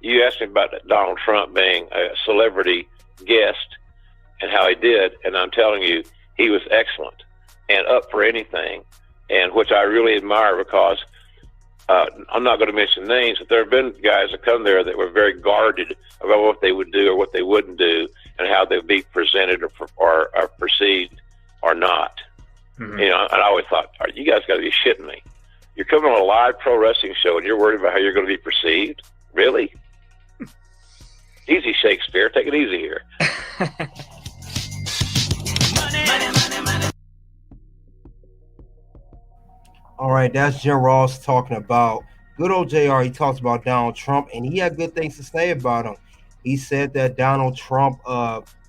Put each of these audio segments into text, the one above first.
you asked me about Donald Trump being a celebrity guest and how he did, and I'm telling you, he was excellent and up for anything, and which I really admire because I'm not going to mention names, but there have been guys that come there that were very guarded about what they would do or what they wouldn't do and how they'd be presented or perceived or not. Mm-hmm. You know, and I always thought, you guys got to be shitting me. You're coming on a live pro wrestling show and you're worried about how you're going to be perceived? Really? Easy, Shakespeare. Take it easy here. All right, that's Jim Ross talking about good old JR. He talks about Donald Trump, and he had good things to say about him. He said that Donald Trump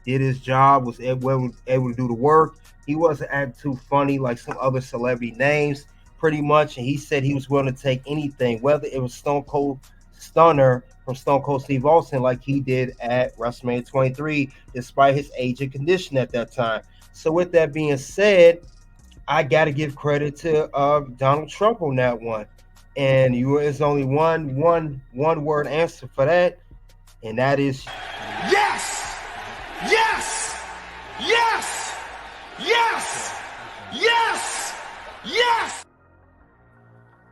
did his job, was able to do the work. He wasn't acting too funny like some other celebrity names, pretty much. And he said he was willing to take anything, whether it was Stone Cold Stunner from Stone Cold Steve Austin, like he did at WrestleMania 23, despite his age and condition at that time. So with that being said, I got to give credit to Donald Trump on that one. And there's only one word answer for that, and that is yes! Yes! Yes! Yes! Yes! Yes!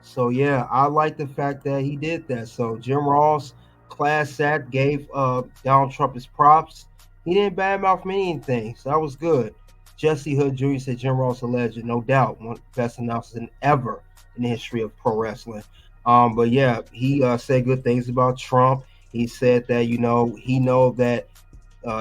So yeah, I like the fact that he did that. So Jim Ross, class act, gave Donald Trump his props. He didn't badmouth him anything, so that was good. Jesse Hood Jr. said Jim Ross a legend, no doubt, one of the best announcers ever in the history of pro wrestling. But yeah, he said good things about Trump. He said that, he know that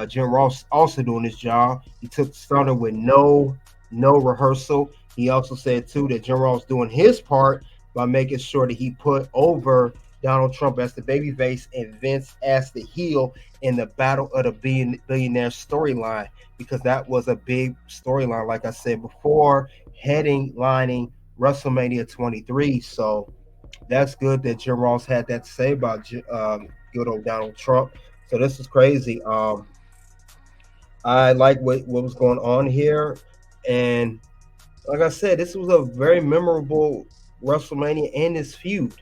Jim Ross also doing his job. He took the starter with no rehearsal. He also said too that Jim Ross doing his part by making sure that he put over Donald Trump as the babyface and Vince as the heel in the Battle of the Billionaires storyline, because that was a big storyline, like I said before, headlining WrestleMania 23. So that's good that Jim Ross had that to say about good old Donald Trump. So this is crazy. I like what was going on here. And like I said, this was a very memorable WrestleMania and this feud.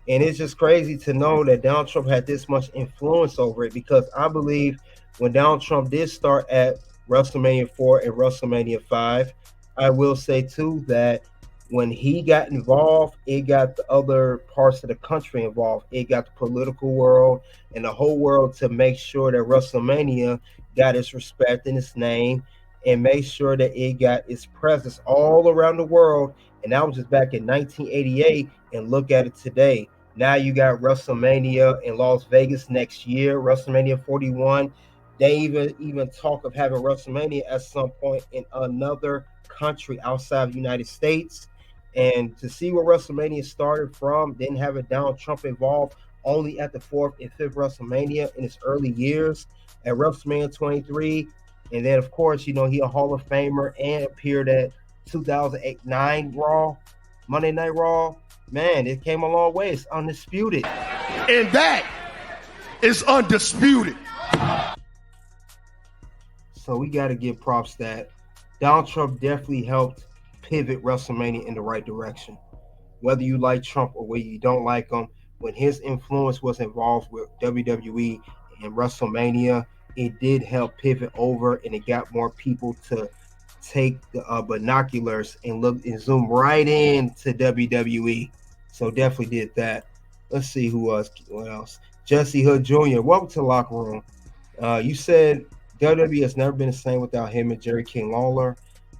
And it's just crazy to know that Donald Trump had this much influence over it, because I believe when Donald Trump did start at WrestleMania 4 and WrestleMania 5, I will say too that when he got involved, it got the other parts of the country involved. It got the political world and the whole world to make sure that WrestleMania got its respect in its name and make sure that it got its presence all around the world. And that was just back in 1988. And look at it today. Now you got WrestleMania in Las Vegas next year, WrestleMania 41. They even talk of having WrestleMania at some point in another country outside of the United States. And to see where WrestleMania started from, then having Donald Trump involved only at the 4th and 5th WrestleMania in its early years at WrestleMania 23. And then, of course, he a Hall of Famer and appeared at 2008-9 Raw, Monday Night Raw. Man, it came a long way. It's undisputed. And that is undisputed. So we got to give props that Donald Trump definitely helped pivot WrestleMania in the right direction. Whether you like Trump or whether you don't like him, when his influence was involved with WWE and WrestleMania, it did help pivot over, and it got more people to take the binoculars and look and zoom right into WWE. So definitely did that. Let's see what else. Jesse Hood Jr., welcome to the locker room. You said WWE has never been the same without him and Jerry King Lawler.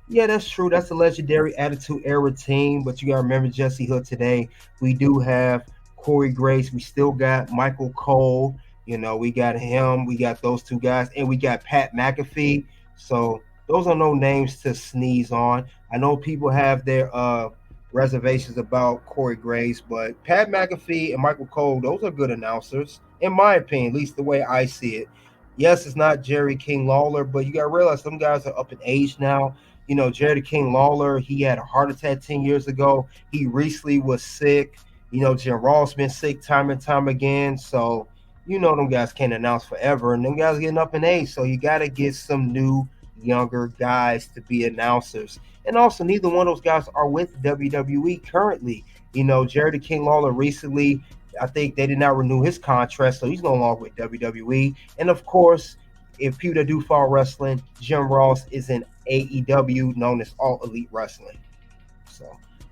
Yeah, that's true. That's a legendary Attitude Era team. But you got to remember Jesse Hood today. We do have Corey Grace. We still got Michael Cole. We got him. We got those two guys. And we got Pat McAfee. So those are no names to sneeze on. I know people have their reservations about Corey Grace, but Pat McAfee and Michael Cole, those are good announcers, in my opinion, at least the way I see it. Yes, it's not Jerry King Lawler, but you got to realize some guys are up in age now. Jerry King Lawler, he had a heart attack 10 years ago. He recently was sick. Jim Ross been sick time and time again. So, them guys can't announce forever, and them guys getting up in age. So you got to get some new, younger guys to be announcers. And also, neither one of those guys are with WWE currently. Jerry King Lawler recently I think they did not renew his contract, so he's no longer with WWE. And of course, if people that do follow wrestling, Jim Ross is in AEW, known as All Elite Wrestling. So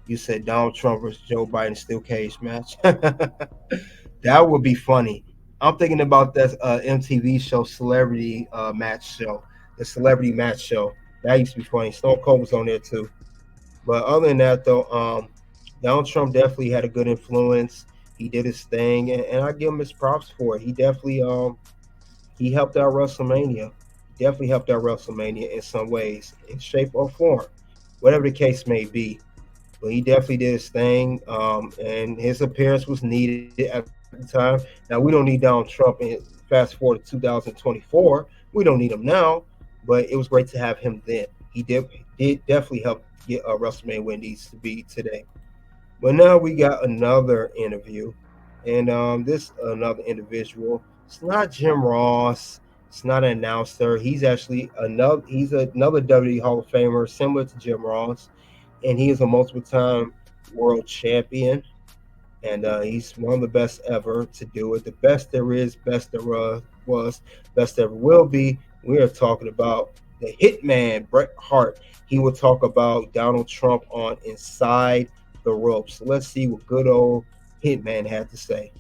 you said Donald Trump versus Joe Biden steel cage match. That would be funny. I'm thinking about that MTV show, Celebrity Match Show, the Celebrity Match Show. That used to be funny. Stone Cold was on there too. But other than that, though, Donald Trump definitely had a good influence. He did his thing, and I give him his props for it. He definitely he helped out WrestleMania. Definitely helped out WrestleMania in some ways, in shape or form, whatever the case may be. But he definitely did his thing, and his appearance was needed at the time. Now, we don't need Donald Trump, and fast forward to 2024, we don't need him now, but it was great to have him then. He did definitely help get WrestleMania where it needs to be today. But now we got another interview, and this another individual. It's not Jim Ross. It's not an announcer. He's actually another WWE Hall of Famer, similar to Jim Ross, and he is a multiple-time world champion. And he's one of the best ever to do it. The best there is, best there was, best ever will be. We are talking about the Hitman, Bret Hart. He will talk about Donald Trump on Inside the Ropes. So let's see what good old Hitman had to say.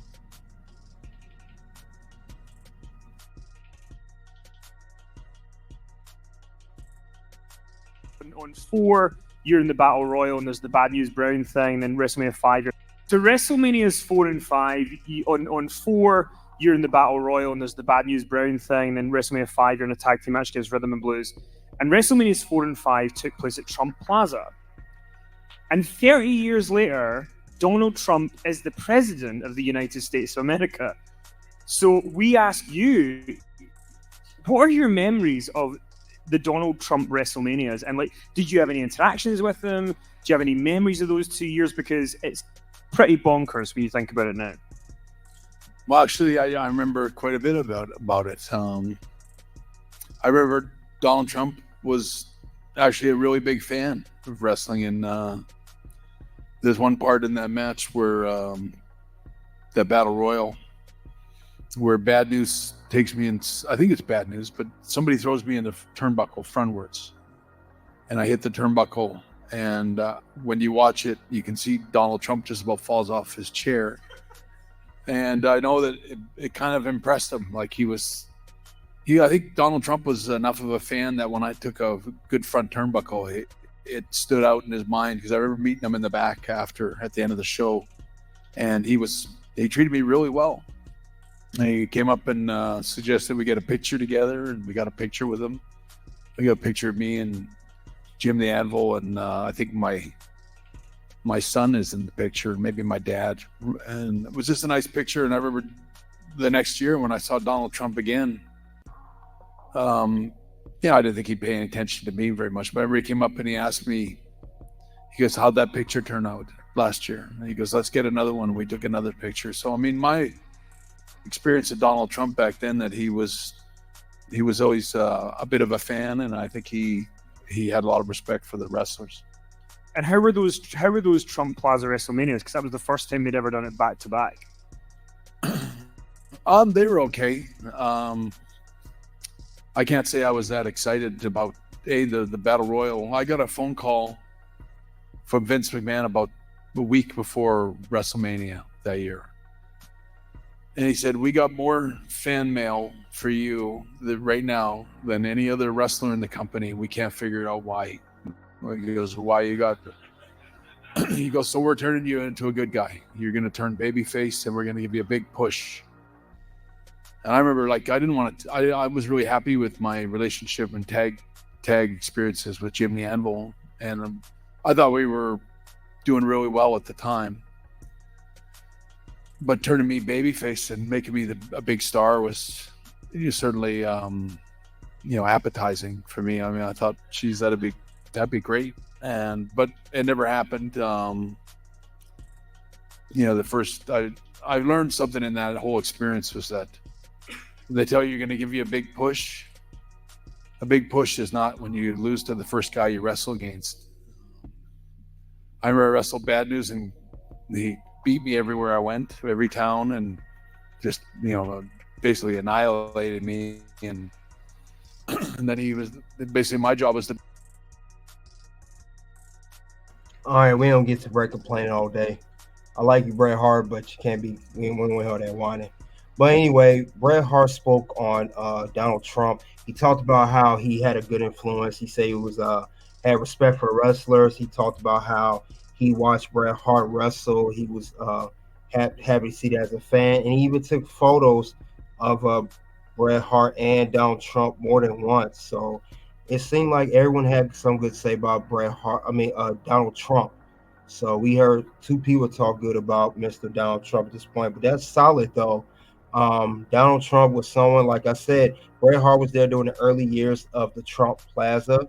On 4, you're in the Battle Royal, and there's the Bad News Brown thing, then WrestleMania 5. So WrestleMania's 4 and 5. On 4, you're in the Battle Royal, and there's the Bad News Brown thing, and then WrestleMania 5, you're in a tag team match against Rhythm and Blues. And WrestleMania's 4 and 5 took place at Trump Plaza. And 30 years later, Donald Trump is the president of the United States of America. So we ask you, what are your memories of the Donald Trump WrestleManias? And did you have any interactions with them? Do you have any memories of those 2 years? Because it's pretty bonkers when you think about it now. Well, actually, I remember quite a bit about it. I remember Donald Trump was actually a really big fan of wrestling, and there's one part in that match where that Battle Royal, where Bad News takes me in. I think it's Bad News, but somebody throws me in the turnbuckle frontwards, and I hit the turnbuckle. And when you watch it, you can see Donald Trump just about falls off his chair. And I know that it kind of impressed him. I think Donald Trump was enough of a fan that when I took a good front turnbuckle, it stood out in his mind, because I remember meeting him in the back at the end of the show, and he treated me really well. And he came up and suggested we get a picture together, and we got a picture with him. We got a picture of me and Jim the Anvil, and I think my son is in the picture, maybe my dad. And it was just a nice picture. And I remember the next year when I saw Donald Trump again, I didn't think he'd pay any attention to me very much. But I remember he came up and he asked me, he goes, "How'd that picture turn out last year?" And he goes, "Let's get another one." We took another picture. So, I mean, my experience of Donald Trump back then, that he was always a bit of a fan, and I think he had a lot of respect for the wrestlers. And how were those Trump Plaza WrestleManias? Because that was the first time they'd ever done it back to back. They were okay. I can't say I was that excited about the Battle Royal. I got a phone call from Vince McMahon about a week before WrestleMania that year. And he said, "We got more fan mail for you right now than any other wrestler in the company. We can't figure out why." He goes, "Why you got?" He goes, "So we're turning you into a good guy. You're going to turn babyface, and we're going to give you a big push." And I remember, I didn't want to. I was really happy with my relationship and tag experiences with Jim the Anvil, and I thought we were doing really well at the time. But turning me babyface and making me a big star was certainly, appetizing for me. I mean, I thought, geez, that'd be great. But it never happened. I learned something in that whole experience, was that they tell you you're going to give you a big push. A big push is not when you lose to the first guy you wrestle against. I remember I wrestled Bad News, and beat me everywhere I went, every town, and just, basically annihilated me. And and then he was basically, my job was to. All right, we don't get to Bret complaining all day. I like you, Bret Hart, but you can't be when all that whining. But anyway, Bret Hart spoke on Donald Trump. He talked about how he had a good influence. He said he was had respect for wrestlers. He talked about how he watched Bret Hart wrestle. He was happy to see that as a fan, and he even took photos of Bret Hart and Donald Trump more than once. So it seemed like everyone had some good to say about Donald Trump. So we heard two people talk good about Mr. Donald Trump at this point, but that's solid though. Donald Trump was someone, like I said, Bret Hart was there during the early years of the Trump Plaza,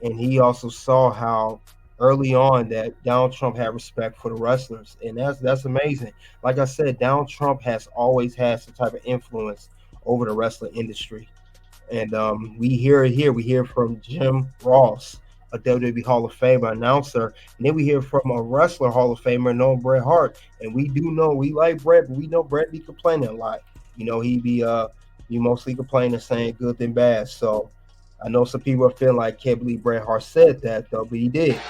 and he also saw how early on that Donald Trump had respect for the wrestlers, and that's amazing. Like I said, Donald Trump has always had some type of influence over the wrestling industry, and we hear it here. We hear from Jim Ross, a WWE Hall of Fame announcer, and then we hear from a wrestler Hall of Famer known Bret Hart. And we do know we like Bret, but we know Bret be complaining a lot. He be mostly complaining, saying good and bad. So I know some people are feeling like, can't believe Bret Hart said that though, but he did.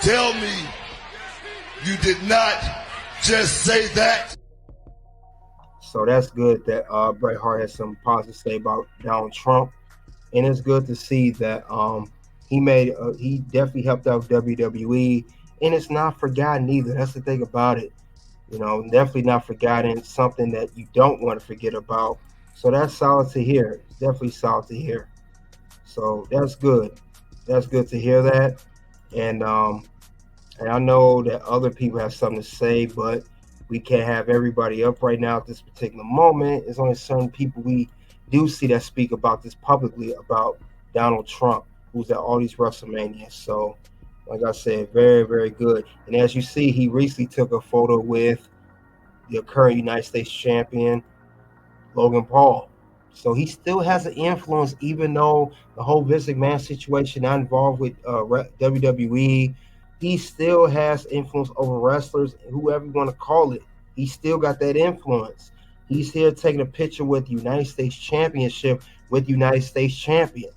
Tell me you did not just say that. So that's good that Bret Hart has some positive to say about Donald Trump, and it's good to see that he definitely helped out WWE, and it's not forgotten either. That's the thing about it. Definitely not forgotten. It's something that you don't want to forget about. So that's solid to hear. It's definitely solid to hear. So that's good. That's good to hear that. And I know that other people have something to say, but we can't have everybody up right now at this particular moment. There's only certain people we do see that speak about this publicly about Donald Trump, who's at all these WrestleManias. So, like I said, very, very good. And as you see, he recently took a photo with the current United States champion, Logan Paul. So he still has an influence, even though the whole Vince McMahon situation not involved with WWE. He still has influence over wrestlers, whoever you want to call it. He still got that influence. He's here taking a picture with the United States Championship with United States champion.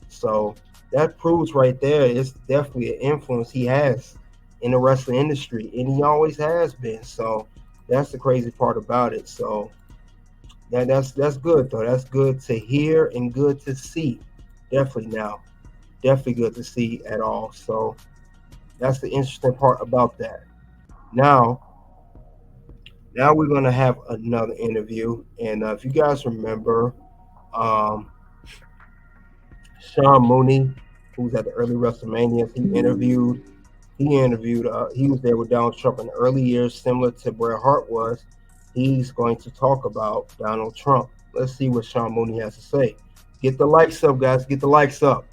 So that proves right there it's definitely an influence he has in the wrestling industry, and he always has been. So that's the crazy part about it. So that's good though. That's good to hear and good to see. Definitely good to see at all. So that's the interesting part about that. Now we're gonna have another interview, and if you guys remember, Sean Mooney, who's at the early WrestleMania, he was there with Donald Trump in the early years, similar to Bret Hart was. He's going to talk about Donald Trump. Let's see what Sean Mooney has to say. Get the likes up, guys. Get the likes up.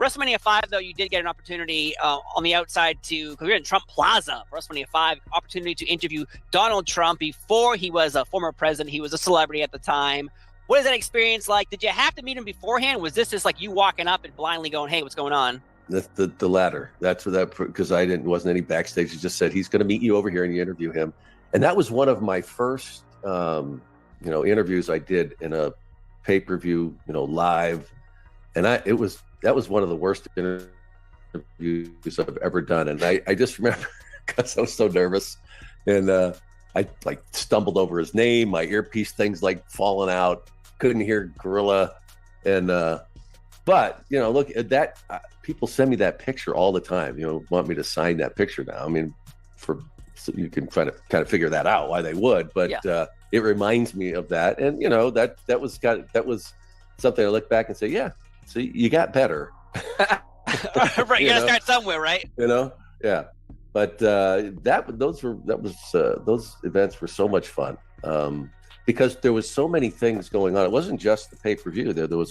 WrestleMania 5, though, you did get an opportunity on the outside because we were in Trump Plaza for WrestleMania 5, opportunity to interview Donald Trump before he was a former president. He was a celebrity at the time. What is that experience like? Did you have to meet him beforehand? Was this just like you walking up and blindly going, hey, what's going on? The latter. That's what that, because wasn't any backstage. He just said he's going to meet you over here and you interview him. And that was one of my first, interviews I did in a pay-per-view, live. And that was one of the worst interviews I've ever done. And I just remember because I was so nervous, and I like stumbled over his name. My earpiece things like falling out. Couldn't hear Gorilla. And but look at that. People send me that picture all the time. Want me to sign that picture now. I mean, so you can try to kind of figure that out why they would. But it reminds me of that. And that was something I look back and say, yeah. So you got better. Right, you gotta start somewhere, right? Yeah. But those events were so much fun because there was so many things going on. It wasn't just the pay-per-view. There was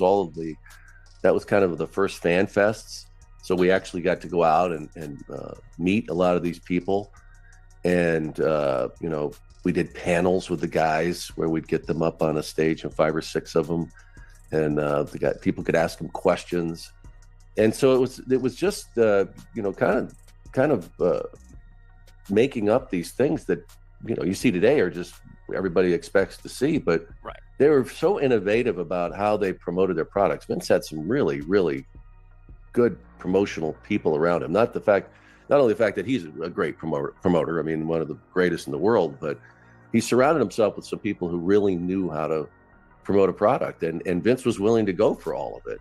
that was kind of the first fan fests. So we actually got to go out and meet a lot of these people, and we did panels with the guys where we'd get them up on a stage, and 5 or 6 of them. and people could ask him questions, and so it was just kind of making up these things that you see today are just everybody expects to see, but right. They were so innovative about how they promoted their products. Vince had some really, really good promotional people around him. Not only the fact that he's a great promoter, I mean, one of the greatest in the world, but he surrounded himself with some people who really knew how to promote a product, and Vince was willing to go for all of it.